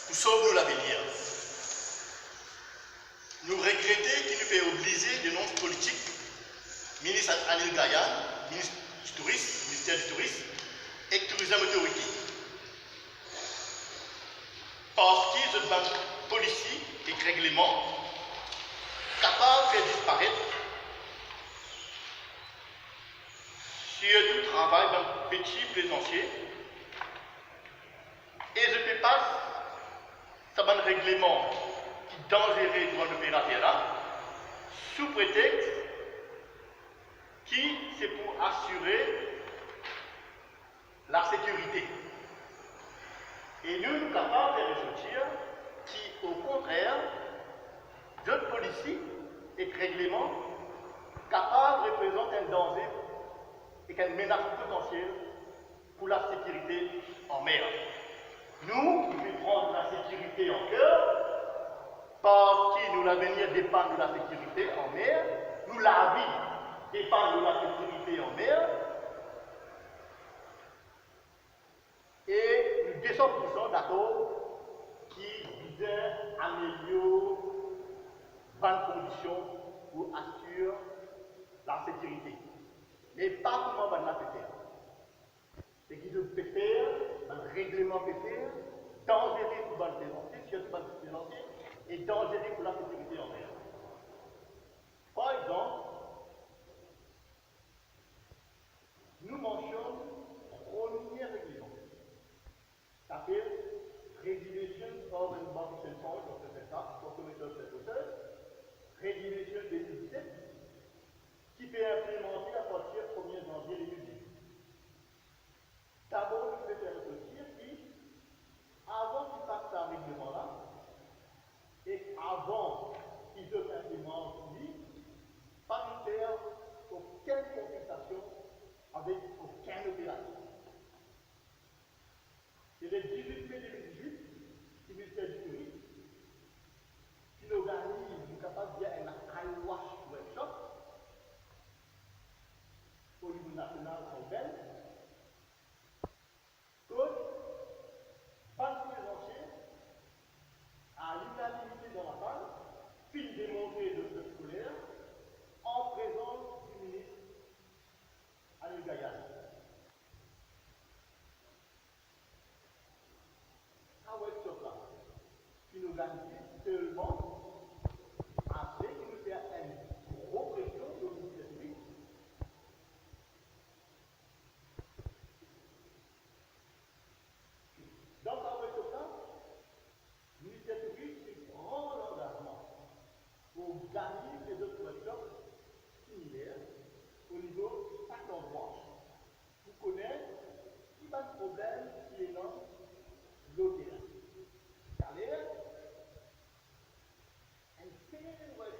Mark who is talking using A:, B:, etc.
A: pour sauver l'avenir. Nous regrettons qu'il nous fait obliger de notre politique, ministre Anil Gayan, ministre du Tourisme, ministère du Tourisme et Tourisme Autorité. Parce qu'ils ont des policiers et règlements capables de faire disparaître sur tout travail dans petit plaisancier. Et je ne peux pas savoir un règlement qui est dangereux pour l'opérateur sous prétexte qui c'est pour assurer la sécurité. Et nous sommes capables de ressortir qui, au contraire, d'autres policiers et règlements capables de représenter un danger et une menace potentielle pour la sécurité en mer. Nous, qui prendre la sécurité en cœur, parce que nous l'avenir dépend de la sécurité en mer, nous la vie dépend de la sécurité en mer, et nous 200% d'accord qui visait à améliorer bonnes conditions pour assurer la sécurité. Mais pas comment on va le faire. Ce qu'ils peut faire, un règlement peut faire, dangereux pour le plaisancier, surtout pour le plaisancier, et dangereux pour la sécurité en mer. Par exemple, nous mentionnons premier règlement. Ça s'appelle Regulation of Embarkation Point, on peut faire ça, pour commettre cette hauteur, Regulation 2017, qui peut implémenter à partir du 1er janvier 2018. D'abord, nous pouvons faire ressortir qui, avant qu'il passe ce règlement-là, et avant qu'il doit implémenter lui, pas nous faire aucune consultation avec aucun opérateur. C'est le 18 mai 2018, le ministère du Tourisme, qui organise, nous capable de faire un iWash workshop au niveau national en Belgique. Pas de plaisancier, à l'unanimité dans la salle, puis démontré de ce scolaire, en présence du ministre Anil Gayan. Un workshop là, qui nous organise seulement après qu'il nous fait une grosse pression sur le ministère public. Dans un workshop là, le ministère public prend l'engagement pour gagner les autres workshops similaires au niveau de chaque branche. Vous connaissez qui va le problème qui est dans l'OTR. C'est-à-dire, un seul workshop